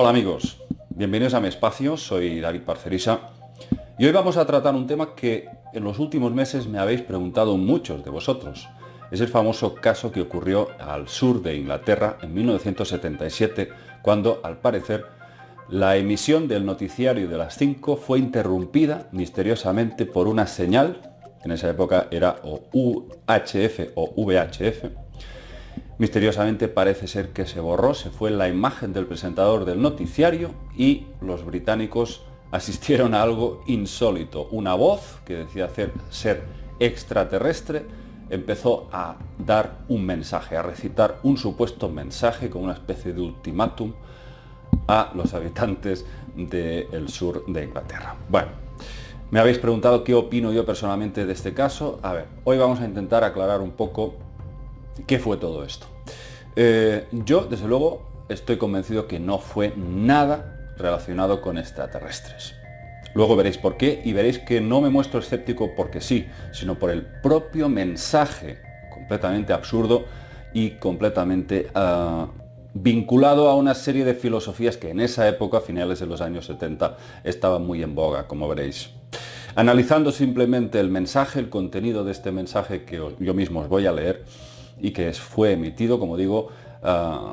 Hola amigos, bienvenidos a mi espacio, soy David Parcerisa y hoy vamos a tratar un tema que en los últimos meses me habéis preguntado muchos de vosotros. Es el famoso caso que ocurrió al sur de Inglaterra en 1977, cuando al parecer la emisión del noticiario de las 5 fue interrumpida misteriosamente por una señal, en esa época era o UHF o VHF. Misteriosamente parece ser que se borró, se fue la imagen del presentador del noticiario y los británicos asistieron a algo insólito. Una voz que decía ser extraterrestre empezó a dar un mensaje, a recitar un supuesto mensaje con una especie de ultimátum a los habitantes del sur de Inglaterra. Bueno, me habéis preguntado qué opino yo personalmente de este caso. A ver, hoy vamos a intentar aclarar un poco ¿qué fue todo esto? Yo, desde luego, estoy convencido que no fue nada relacionado con extraterrestres. Luego veréis por qué y veréis que no me muestro escéptico porque sí, sino por el propio mensaje completamente absurdo y completamente vinculado a una serie de filosofías que en esa época, a finales de los años 70, estaban muy en boga, como veréis. Analizando simplemente el mensaje, el contenido de este mensaje que yo mismo os voy a leer, y que fue emitido, como digo,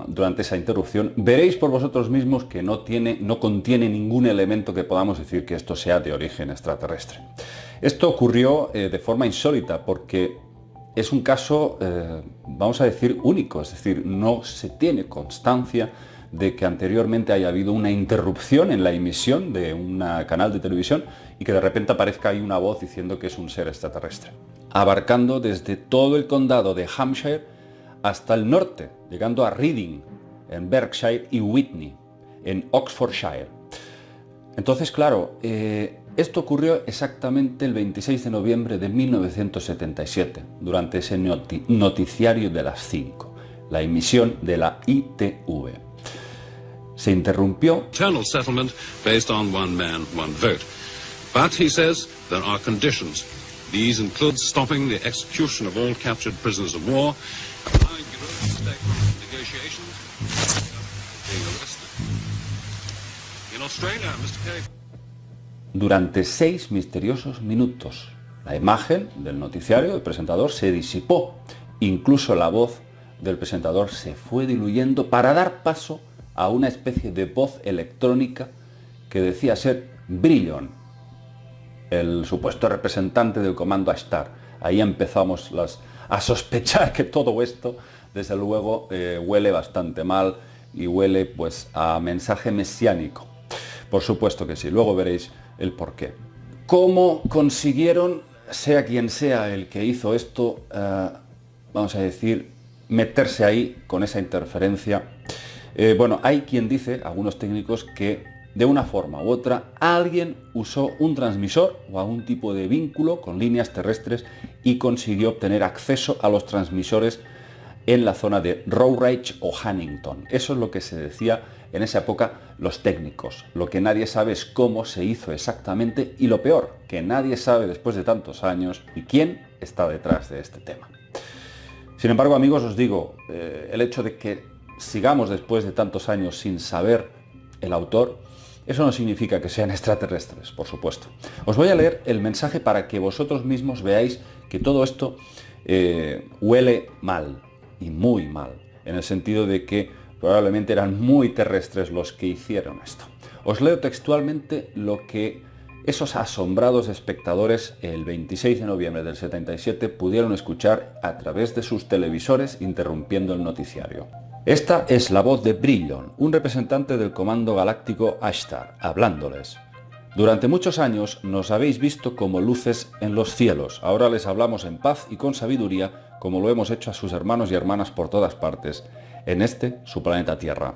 durante esa interrupción, veréis por vosotros mismos que no contiene ningún elemento que podamos decir que esto sea de origen extraterrestre. Esto ocurrió de forma insólita porque es un caso, vamos a decir, único, es decir, no se tiene constancia de que anteriormente haya habido una interrupción en la emisión de un canal de televisión y que de repente aparezca ahí una voz diciendo que es un ser extraterrestre, abarcando desde todo el condado de Hampshire hasta el norte, llegando a Reading, en Berkshire, y Whitney, en Oxfordshire. Entonces, claro, esto ocurrió exactamente el 26 de noviembre de 1977, durante ese noticiario de las 5, la emisión de la ITV. Se interrumpió. Eternal settlement based on one man, one vote. But, he says, there are conditions. These include stopping the execution of all captured prisoners of war, allowing Europe to stake negotiations, being arrested. In Australia, Mr. Kerry. Durante 6 misteriosos minutos, la imagen del noticiario, del presentador, se disipó. Incluso la voz del presentador se fue diluyendo para dar paso a una especie de voz electrónica que decía ser Brillon, el supuesto representante del comando Ashtar. Ahí empezamos a sospechar que todo esto, desde luego, huele bastante mal y huele pues a mensaje mesiánico. Por supuesto que sí, luego veréis el porqué. ¿Cómo consiguieron, sea quien sea el que hizo esto, vamos a decir, meterse ahí con esa interferencia? Bueno, hay quien dice, algunos técnicos, que de una forma u otra alguien usó un transmisor o algún tipo de vínculo con líneas terrestres y consiguió obtener acceso a los transmisores en la zona de Routledge o Huntington. Eso es lo que se decía en esa época los técnicos. Lo que nadie sabe es cómo se hizo exactamente y lo peor, que nadie sabe después de tantos años y quién está detrás de este tema. Sin embargo, amigos, os digo, el hecho de que sigamos después de tantos años sin saber el autor, eso no significa que sean extraterrestres, por supuesto. Os voy a leer el mensaje para que vosotros mismos veáis que todo esto huele mal, y muy mal, en el sentido de que probablemente eran muy terrestres los que hicieron esto. Os leo textualmente lo que esos asombrados espectadores el 26 de noviembre del 77 pudieron escuchar a través de sus televisores interrumpiendo el noticiario. Esta es la voz de Brillon, un representante del comando galáctico Ashtar, hablándoles. Durante muchos años nos habéis visto como luces en los cielos. Ahora les hablamos en paz y con sabiduría, como lo hemos hecho a sus hermanos y hermanas por todas partes, en este, su planeta Tierra.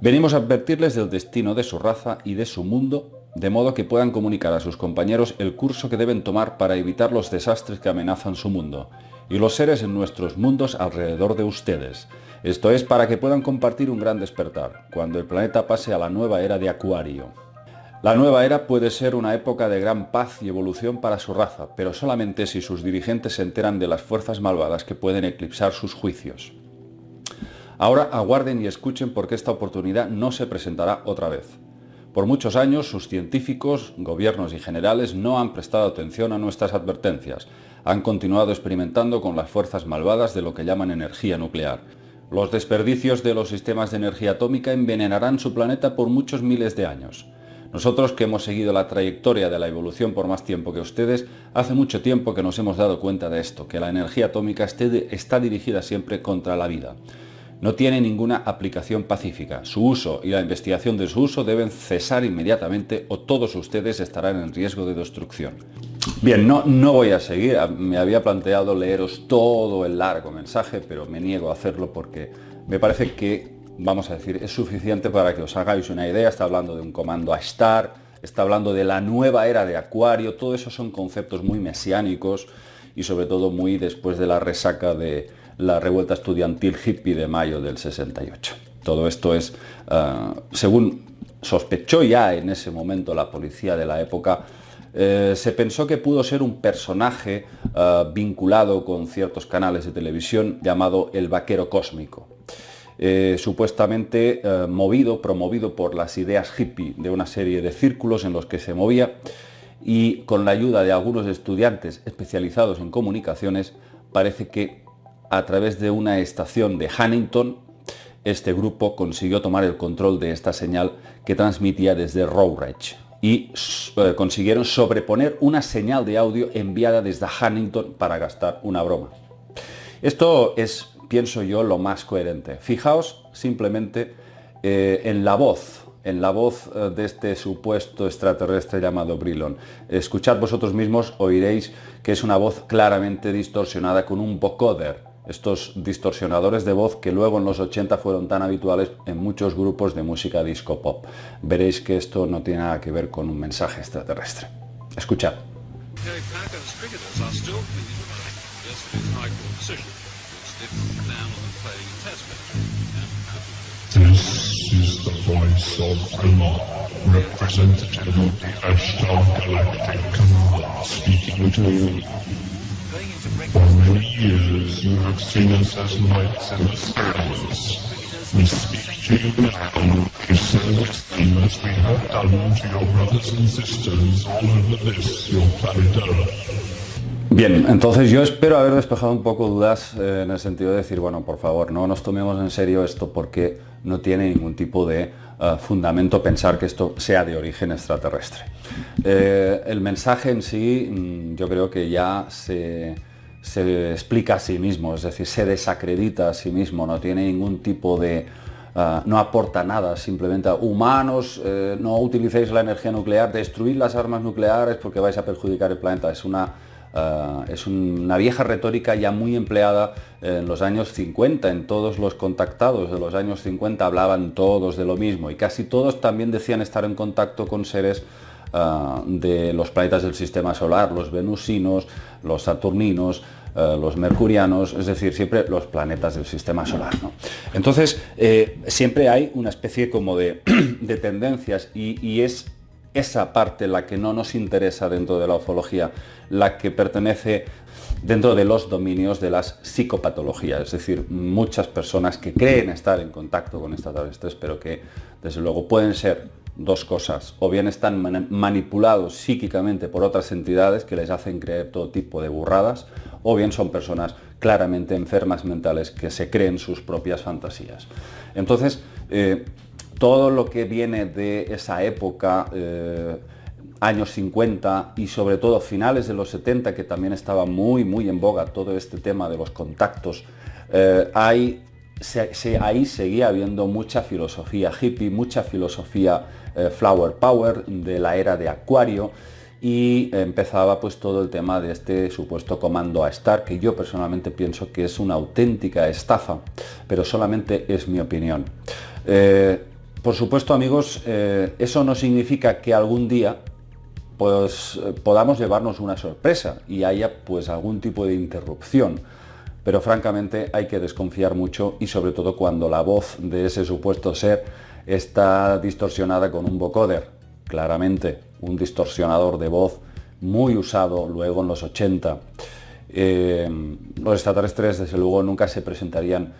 Venimos a advertirles del destino de su raza y de su mundo, de modo que puedan comunicar a sus compañeros el curso que deben tomar para evitar los desastres que amenazan su mundo, y los seres en nuestros mundos alrededor de ustedes. Esto es para que puedan compartir un gran despertar, cuando el planeta pase a la nueva era de Acuario. La nueva era puede ser una época de gran paz y evolución para su raza, pero solamente si sus dirigentes se enteran de las fuerzas malvadas que pueden eclipsar sus juicios. Ahora aguarden y escuchen porque esta oportunidad no se presentará otra vez. Por muchos años sus científicos, gobiernos y generales no han prestado atención a nuestras advertencias. Han continuado experimentando con las fuerzas malvadas de lo que llaman energía nuclear. Los desperdicios de los sistemas de energía atómica envenenarán su planeta por muchos miles de años. Nosotros, que hemos seguido la trayectoria de la evolución por más tiempo que ustedes, hace mucho tiempo que nos hemos dado cuenta de esto, que la energía atómica está dirigida siempre contra la vida. No tiene ninguna aplicación pacífica. Su uso y la investigación de su uso deben cesar inmediatamente o todos ustedes estarán en riesgo de destrucción. Bien, no voy a seguir. Me había planteado leeros todo el largo mensaje, pero me niego a hacerlo porque me parece que, vamos a decir, es suficiente para que os hagáis una idea. Está hablando de un comando Ashtar, está hablando de la nueva era de Acuario. Todo eso son conceptos muy mesiánicos y sobre todo muy después de la resaca de la revuelta estudiantil hippie de mayo del 68. Todo esto es, según sospechó ya en ese momento la policía de la época, se pensó que pudo ser un personaje vinculado con ciertos canales de televisión llamado el Vaquero Cósmico. Supuestamente promovido por las ideas hippie de una serie de círculos en los que se movía, y con la ayuda de algunos estudiantes especializados en comunicaciones, parece que a través de una estación de Huntington, este grupo consiguió tomar el control de esta señal que transmitía desde Routledge y consiguieron sobreponer una señal de audio enviada desde Huntington para gastar una broma. Esto es, pienso yo, lo más coherente. Fijaos simplemente en la voz de este supuesto extraterrestre llamado Brilon. Escuchad vosotros mismos, oiréis que es una voz claramente distorsionada con un vocoder. Estos distorsionadores de voz que luego en los 80 fueron tan habituales en muchos grupos de música disco pop. Veréis que esto no tiene nada que ver con un mensaje extraterrestre. Escuchad. This is the voice of Omar, representative of the Ashtar Galactic Command, speaking to you. For many years you have seen us as lights in the skies. We speak to you now to service them as we have done to your brothers and sisters all over this, your planet Earth. Bien, entonces yo espero haber despejado un poco dudas en el sentido de decir, bueno, por favor, no nos tomemos en serio esto porque no tiene ningún tipo de fundamento pensar que esto sea de origen extraterrestre. El mensaje en sí yo creo que ya se explica a sí mismo, es decir, se desacredita a sí mismo, no tiene ningún tipo de... no aporta nada, simplemente a humanos, no utilicéis la energía nuclear, destruid las armas nucleares porque vais a perjudicar el planeta. Es una vieja retórica ya muy empleada en los años 50, en todos los contactados de los años 50 hablaban todos de lo mismo y casi todos también decían estar en contacto con seres de los planetas del sistema solar, los venusinos, los saturninos, los mercurianos, es decir, siempre los planetas del sistema solar, ¿no? Entonces, siempre hay una especie como de tendencias y es esa parte la que no nos interesa dentro de la ufología, la que pertenece dentro de los dominios de las psicopatologías, es decir, muchas personas que creen estar en contacto con extraterrestres, pero que desde luego pueden ser dos cosas: o bien están manipulados psíquicamente por otras entidades que les hacen creer todo tipo de burradas, o bien son personas claramente enfermas mentales que se creen sus propias fantasías. Entonces, todo lo que viene de esa época, años 50 y sobre todo finales de los 70, que también estaba muy en boga todo este tema de los contactos, ahí seguía habiendo mucha filosofía hippie, mucha filosofía flower power de la era de Acuario, y empezaba pues todo el tema de este supuesto comando Ashtar, que yo personalmente pienso que es una auténtica estafa, pero solamente es mi opinión. Por supuesto, amigos, eso no significa que algún día pues podamos llevarnos una sorpresa y haya pues algún tipo de interrupción, pero francamente hay que desconfiar mucho, y sobre todo cuando la voz de ese supuesto ser está distorsionada con un vocoder, claramente un distorsionador de voz muy usado luego en los 80. Los extraterrestres, desde luego, nunca se presentarían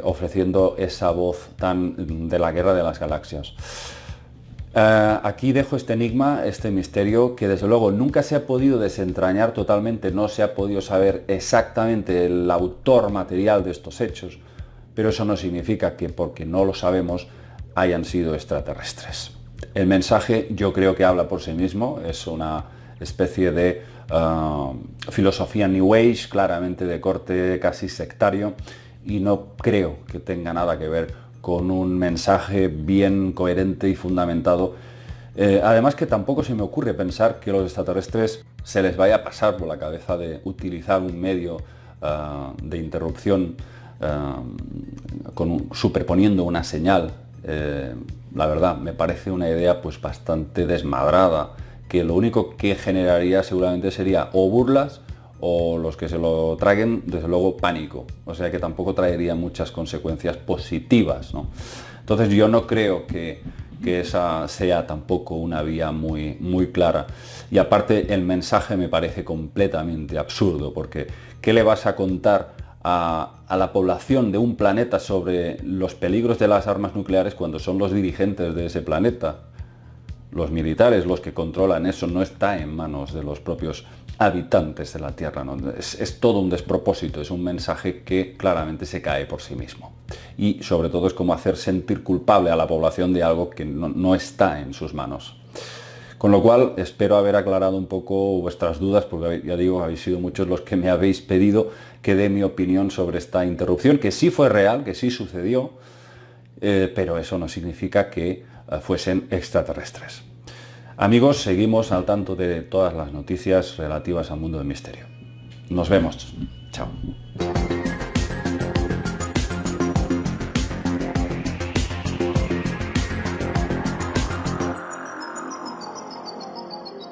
ofreciendo esa voz tan de la guerra de las galaxias. Aquí dejo este enigma, este misterio, que desde luego nunca se ha podido desentrañar totalmente, no se ha podido saber exactamente el autor material de estos hechos, pero eso no significa que porque no lo sabemos hayan sido extraterrestres. El mensaje yo creo que habla por sí mismo, es una especie de filosofía New Age, claramente de corte casi sectario, y no creo que tenga nada que ver con un mensaje bien coherente y fundamentado. Además que tampoco se me ocurre pensar que los extraterrestres se les vaya a pasar por la cabeza de utilizar un medio de interrupción superponiendo una señal. La verdad, me parece una idea pues bastante desmadrada, que lo único que generaría seguramente sería o burlas o los que se lo traguen, desde luego, pánico. O sea que tampoco traería muchas consecuencias positivas, ¿no? Entonces yo no creo que esa sea tampoco una vía muy clara. Y aparte el mensaje me parece completamente absurdo, porque ¿qué le vas a contar a la población de un planeta sobre los peligros de las armas nucleares cuando son los dirigentes de ese planeta? Los militares, los que controlan eso, no está en manos de los propios habitantes de la Tierra, ¿no? Es todo un despropósito, es un mensaje que claramente se cae por sí mismo. Y sobre todo es como hacer sentir culpable a la población de algo que no está en sus manos. Con lo cual espero haber aclarado un poco vuestras dudas, porque ya digo, habéis sido muchos los que me habéis pedido que dé mi opinión sobre esta interrupción, que sí fue real, que sí sucedió, pero eso no significa que fuesen extraterrestres. Amigos, seguimos al tanto de todas las noticias relativas al mundo del misterio. Nos vemos. Chao.